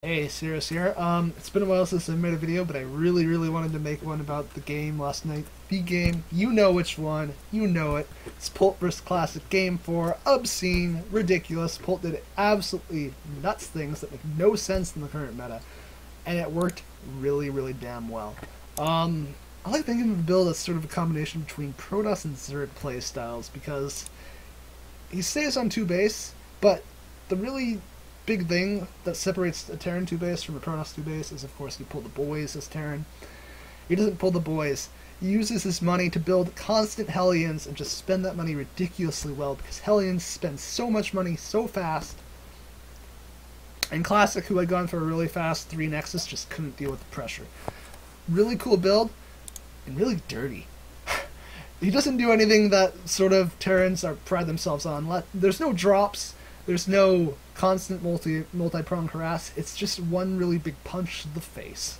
Hey, Sirius here. It's been a while since I made a video, but I really wanted to make one about the game last night. The game, you know which one, you know it. It's Polt vs. Classic Game 4, obscene, ridiculous. Polt did absolutely nuts things that make no sense in the current meta, and it worked really damn well. I like thinking of the build as sort of a combination between Protoss and Zerg play styles, because he stays on 2 base, but the really big thing that separates a Terran 2 base from a Protoss 2 base is, of course, you pull the boys as Terran. He doesn't pull the boys. He uses his money to build constant Hellions and just spend that money ridiculously well, because Hellions spend so much money so fast. And Classic, who had gone for a really fast 3 Nexus, just couldn't deal with the pressure. Really cool build, and really dirty. He doesn't do anything that sort of Terrans pride themselves on. There's no drops. There's no constant multi-pronged harass. It's just one really big punch to the face.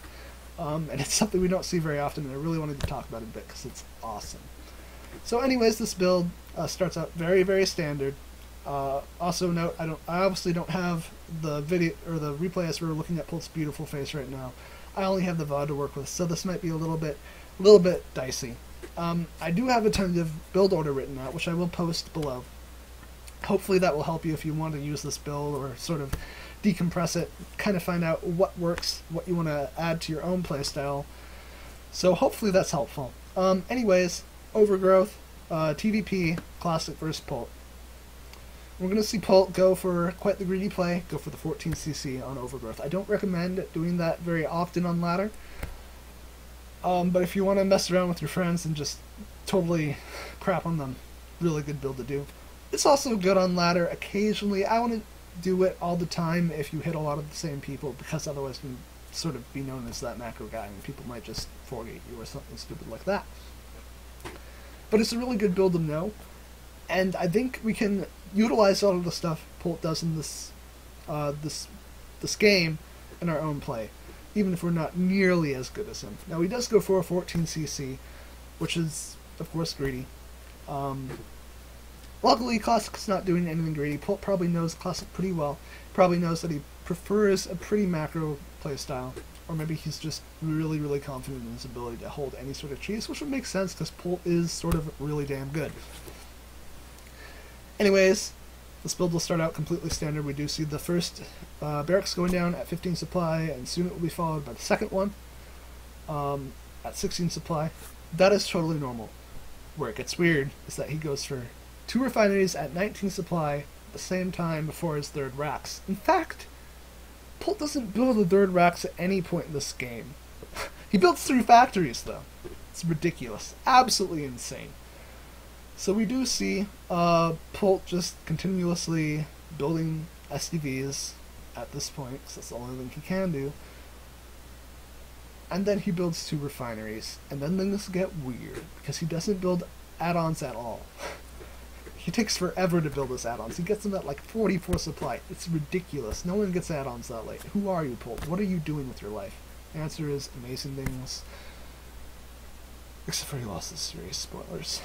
And it's something we don't see very often, and I really wanted to talk about it a bit because it's awesome. So anyways, this build starts out very standard. Also note, I obviously don't have the video or the replay as we're looking at Polt's beautiful face right now. I only have the VOD to work with, so this might be a little bit dicey. I do have a tentative build order written out, which I will post below. Hopefully that will help you if you want to use this build or sort of decompress it, kind of find out what works, what you want to add to your own playstyle. So hopefully that's helpful. Anyways, Overgrowth, TvP, Classic versus Polt. We're going to see Polt go for quite the greedy play, go for the 14cc on Overgrowth. I don't recommend doing that very often on ladder, but if you want to mess around with your friends and just totally crap on them, really good build to do. It's also good on ladder occasionally. I wouldn't do it all the time if you hit a lot of the same people, because otherwise you can sort of be known as that macro guy and people might just forget you or something stupid like that. But it's a really good build to know, and I think we can utilize all of the stuff Polt does in this game in our own play, even if we're not nearly as good as him. Now he does go for a 14cc, which is of course greedy. Luckily, Classic's not doing anything greedy. Polt probably knows Classic pretty well. Probably knows that he prefers a pretty macro playstyle. Or maybe he's just really confident in his ability to hold any sort of cheese, which would make sense because Polt is sort of really damn good. Anyways, this build will start out completely standard. We do see the first Barracks going down at 15 supply, and soon it will be followed by the second one at 16 supply. That is totally normal. Where it gets weird is that he goes for 2 refineries at 19 supply at the same time before his 3rd racks. In fact, Polt doesn't build a 3rd racks at any point in this game. He builds 3 factories though. It's ridiculous. Absolutely insane. So we do see Polt just continuously building SDVs at this point, because that's the only thing he can do. And then he builds 2 refineries, and then things get weird, because he doesn't build add-ons at all. He takes forever to build his add-ons. He gets them at like 44 supply. It's ridiculous. No one gets add-ons that late. Who are you, Polt? What are you doing with your life? The answer is amazing things. Except for he lost this series. Spoilers.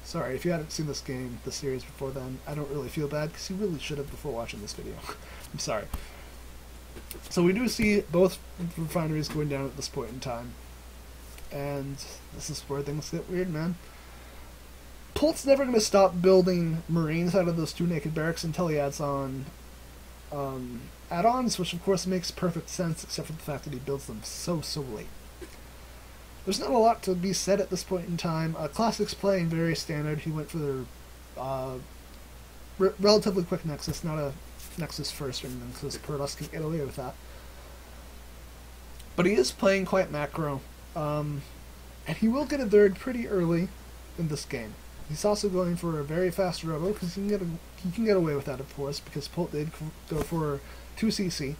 Sorry, if you hadn't seen this game, the series before then, I don't really feel bad, because you really should have before watching this video. I'm sorry. So we do see both refineries going down at this point in time. And this is where things get weird, man. Polt's never going to stop building Marines out of those 2 naked barracks until he adds on add-ons, which of course makes perfect sense, except for the fact that he builds them so late. There's not a lot to be said at this point in time. Classic's playing very standard. He went for the relatively quick Nexus, not a Nexus first or anything, because Protoss can get away with that. But he is playing quite macro, and he will get a 3rd pretty early in this game. He's also going for a very fast robo, because he can get away with that, of course, because Polt did go for 2cc.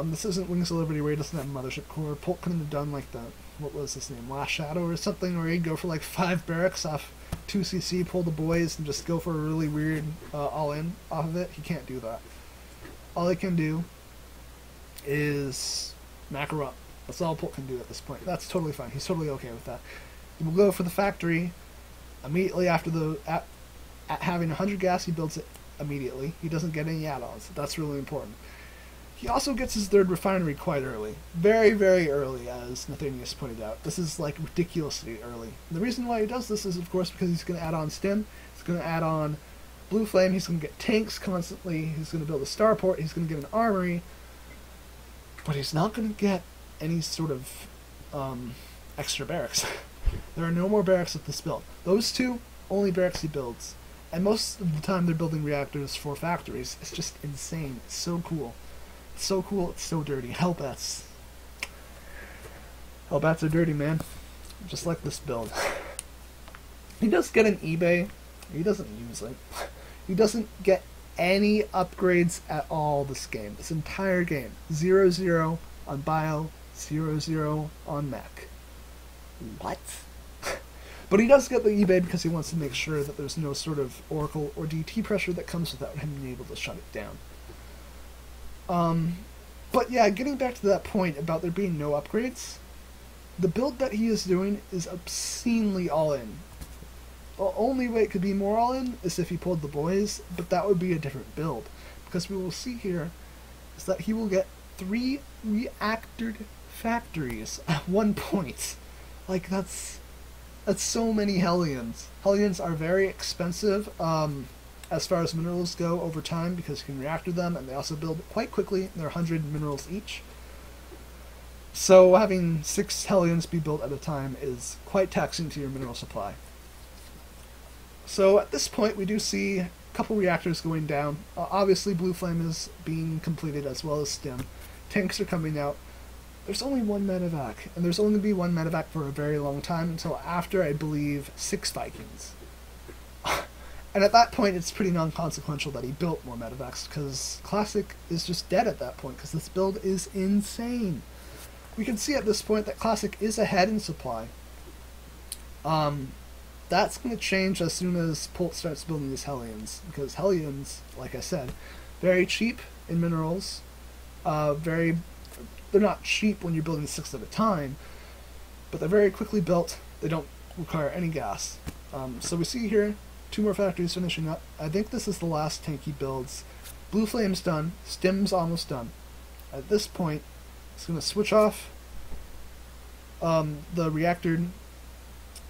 This isn't Wings of Liberty where he doesn't have Mothership Core. Polt couldn't have done like the, what was his name, Last Shadow or something, where he'd go for like 5 Barracks off 2cc, pull the boys, and just go for a really weird all-in off of it. He can't do that. All he can do is macro up. That's all Polt can do at this point. That's totally fine. He's totally okay with that. He will go for the factory immediately after at having 100 gas. He builds it immediately. He doesn't get any add-ons. That's really important. He also gets his third refinery quite early. Very, very early, as Nathanius pointed out. This is like ridiculously early. And the reason why he does this is, of course, because he's going to add on Stim, he's going to add on Blue Flame, he's going to get tanks constantly, he's going to build a starport, he's going to get an armory, but he's not going to get any sort of extra barracks. There are no more barracks with this build. Those two, only barracks he builds. And most of the time they're building reactors for factories. It's just insane. It's so cool. It's so cool, it's so dirty. Hellbats. Hellbats are dirty, man. Just like this build. He does get an eBay. He doesn't use it. He doesn't get any upgrades at all this game. This entire game. 0-0 on bio, 0-0 on mech. What? But he does get the eBay because he wants to make sure that there's no sort of Oracle or DT pressure that comes without him being able to shut it down. But yeah, getting back to that point about there being no upgrades, the build that he is doing is obscenely all-in. The only way it could be more all-in is if he pulled the boys, but that would be a different build. Because we will see here is that he will get 3 reactored factories at one point. Like, that's so many Hellions. Hellions are very expensive as far as minerals go over time because you can reactor them, and they also build quite quickly. They're 100 minerals each. So having 6 Hellions be built at a time is quite taxing to your mineral supply. So at this point we do see a couple reactors going down. Obviously Blue Flame is being completed as well as Stim. Tanks are coming out. There's only one Medivac, and there's only going to be one Medivac for a very long time until after, I believe, 6 Vikings. And at that point, it's pretty non-consequential that he built more Medivacs, because Classic is just dead at that point, because this build is insane. We can see at this point that Classic is ahead in supply. That's going to change as soon as Polt starts building these Hellions, because Hellions, like I said, very cheap in minerals, they're not cheap when you're building 6 at a time, but they're very quickly built. They don't require any gas. So we see here 2 more factories finishing up. I think this is the last tank he builds. Blue Flame's done. Stim's almost done. At this point, he's going to switch off the reactor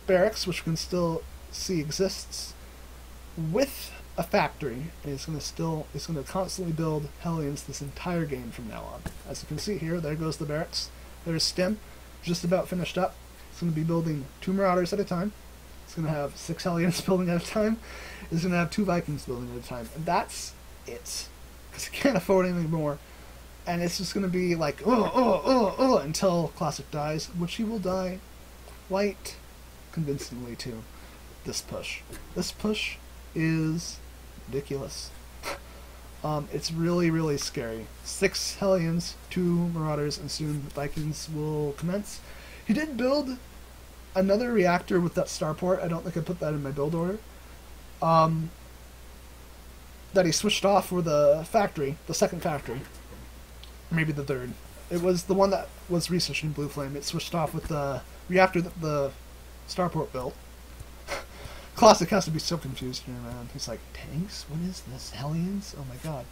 barracks, which we can still see exists, with a factory, and he's going to constantly build Hellions this entire game from now on. As you can see here, there goes the barracks. There's Stim, just about finished up. He's going to be building 2 Marauders at a time. He's going to have 6 Hellions building at a time. He's going to have 2 Vikings building at a time. And that's it. Because he can't afford any more. And it's just going to be like, until Classic dies, which he will die quite convincingly to. This push. This push is ridiculous. It's really, really scary. 6 Hellions, 2 Marauders, and soon Vikings will commence. He did build another reactor with that starport. I don't think I put that in my build order. That he switched off for the factory, the second factory. Maybe the third. It was the one that was researching Blue Flame. It switched off with the reactor that the starport built. Classic has to be so confused here, man. He's like, tanks? What is this? Hellions? Oh my god.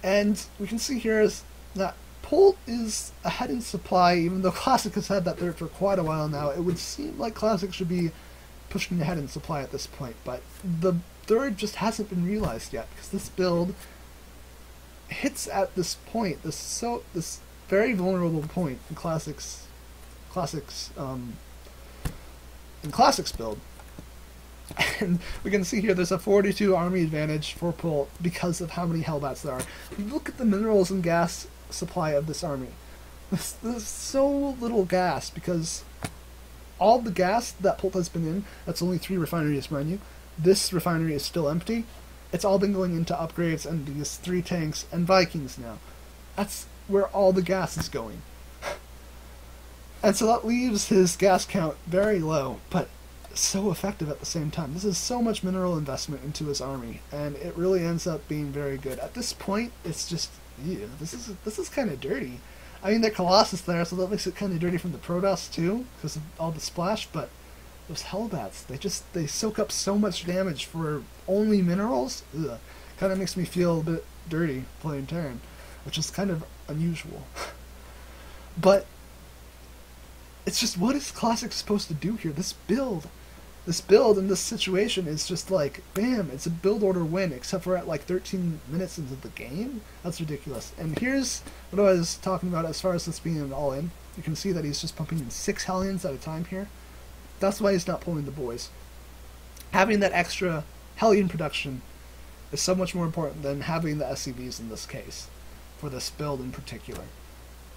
And we can see here is that Polt is ahead in supply, even though Classic has had that there for quite a while now. It would seem like Classic should be pushing ahead in supply at this point, but the third just hasn't been realized yet, because this build hits at this point, this very vulnerable point in Classic's build. And we can see here there's a 42 army advantage for Polt because of how many Hellbats there are. Look at the minerals and gas supply of this army. There's so little gas because all the gas that Polt has been in, that's only 3 refineries, mind you. This refinery is still empty. It's all been going into upgrades and these 3 tanks and Vikings now. That's where all the gas is going. And so that leaves his gas count very low, but so effective at the same time. This is so much mineral investment into his army, and it really ends up being very good. At this point, it's just, yeah, this is kind of dirty. I mean, the Colossus there, so that makes it kind of dirty from the Protoss too, because of all the splash, but those Hellbats, they soak up so much damage for only minerals. Ugh. Kind of makes me feel a bit dirty playing Terran. which is kind of unusual. But it's just, what is Classic supposed to do here? This build in this situation is just like, bam, it's a build order win, except for at like 13 minutes into the game? That's ridiculous. And here's what I was talking about as far as this being an all-in. You can see that he's just pumping in 6 Hellions at a time here. That's why he's not pulling the boys. Having that extra Hellion production is so much more important than having the SCVs in this case, for this build in particular.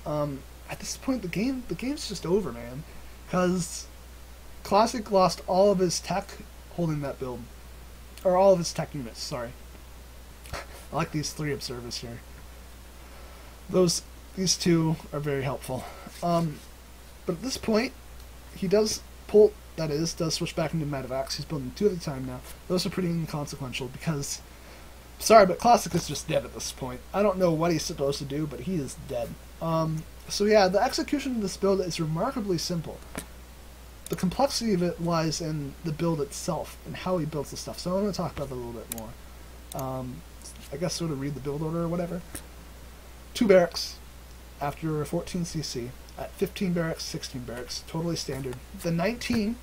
At this point, the game's just over, man, because Classic lost all of his tech holding that build, or all of his tech units. Sorry, I like these 3 observers here. These 2 are very helpful. But at this point, he does Polt, that is, does switch back into Medivacs. He's building 2 at a time now. Those are pretty inconsequential because, sorry, but Classic is just dead at this point. I don't know what he's supposed to do, but he is dead. So yeah, the execution of this build is remarkably simple. The complexity of it lies in the build itself and how he builds the stuff. So I want to talk about that a little bit more. I guess sort of read the build order or whatever. 2 barracks after 14cc. At 15 barracks, 16 barracks. Totally standard. The 19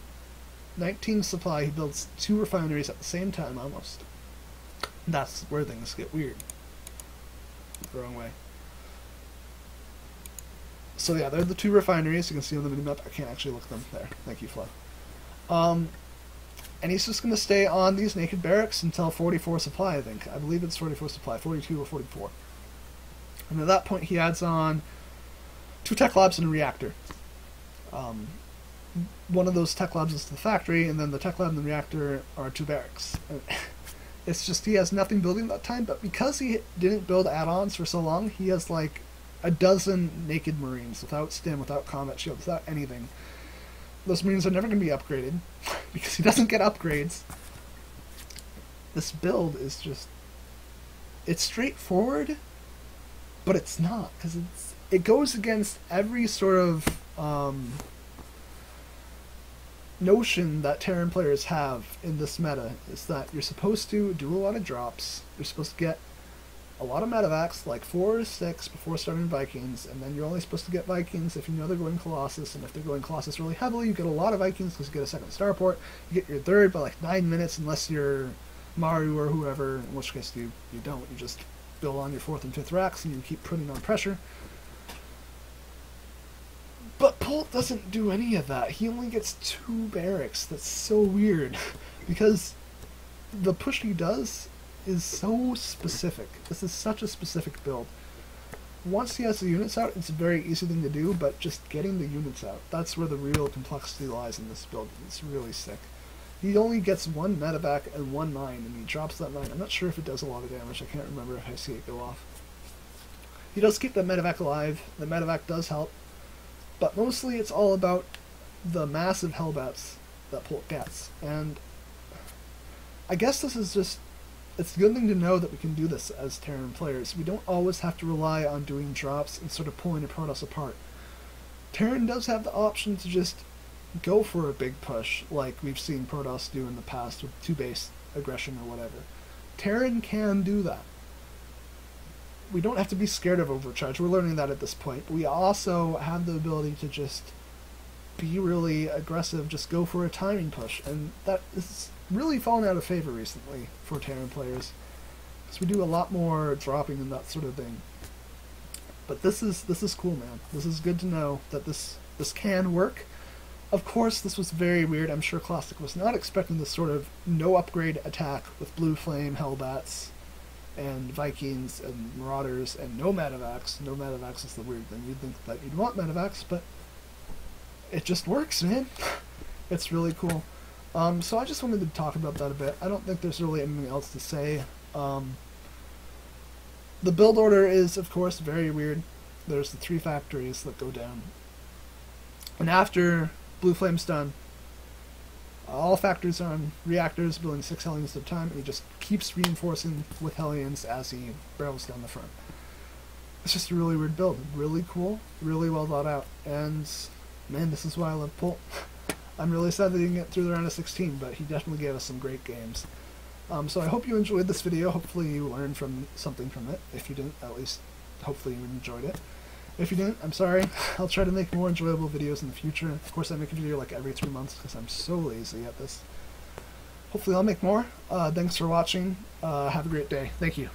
supply, he builds 2 refineries at the same time almost. That's where things get weird. The wrong way. So yeah, they're the 2 refineries. You can see on the minimap. I can't actually look at them. There. Thank you, Flo. And he's just going to stay on these naked barracks until 44 supply, I think. I believe it's 44 supply. 42 or 44. And at that point, he adds on 2 Techlabs and a Reactor. One of those Techlabs is to the factory, and then the Techlab and the Reactor are 2 barracks. It's just he has nothing building that time, but because he didn't build add-ons for so long, he has like a dozen naked Marines without Stim, without combat shield, without anything. Those Marines are never going to be upgraded because he doesn't get upgrades. This build is just, it's straightforward, but it's not, because it goes against every sort of notion that Terran players have in this meta, is that you're supposed to do a lot of drops, you're supposed to get a lot of Medivacs, like 4 or 6 before starting Vikings, and then you're only supposed to get Vikings if you know they're going Colossus, and if they're going Colossus really heavily, you get a lot of Vikings because you get a second Starport, you get your 3rd by like 9 minutes unless you're Maru or whoever, in which case you don't, you just build on your 4th and 5th racks and you keep putting on pressure. But Polt doesn't do any of that. He only gets 2 barracks. That's so weird. Because the push he does is so specific. This is such a specific build. Once he has the units out, it's a very easy thing to do, but just getting the units out, that's where the real complexity lies in this build. It's really sick. He only gets 1 Medivac and 1 mine, and he drops that mine. I'm not sure if it does a lot of damage. I can't remember if I see it go off. He does keep the Medivac alive. The Medivac does help. But mostly it's all about the massive Hellbats that Polt gets. And I guess this is just, it's a good thing to know that we can do this as Terran players. We don't always have to rely on doing drops and sort of pulling a Protoss apart. Terran does have the option to just go for a big push, like we've seen Protoss do in the past with 2-base aggression or whatever. Terran can do that. We don't have to be scared of overcharge. We're learning that at this point. But we also have the ability to just be really aggressive, just go for a timing push. And that is really fallen out of favor recently for Terran players, because we do a lot more dropping and that sort of thing. But this is cool, man. This is good to know that this can work. Of course, this was very weird. I'm sure Classic was not expecting this sort of no upgrade attack with Blue Flame, Hellbats, and Vikings, and Marauders, and no Medivacs. No Medivacs is the weird thing. You'd think that you'd want Medivacs, but it just works, man. It's really cool. So I just wanted to talk about that a bit. I don't think there's really anything else to say. The build order is, of course, very weird. There's the 3 factories that go down. And after Blue Flame's done, all factories are on reactors, building 6 Hellions at a time, and he just keeps reinforcing with Hellions as he barrels down the front. It's just a really weird build. Really cool, really well thought out, and man, this is why I love Polt. I'm really sad that he didn't get through the round of 16, but he definitely gave us some great games. So I hope you enjoyed this video. Hopefully you learned something from it. If you didn't, at least hopefully you enjoyed it. If you didn't, I'm sorry. I'll try to make more enjoyable videos in the future. Of course, I make a video like every 3 months because I'm so lazy at this. Hopefully I'll make more. Thanks for watching. Have a great day. Thank you.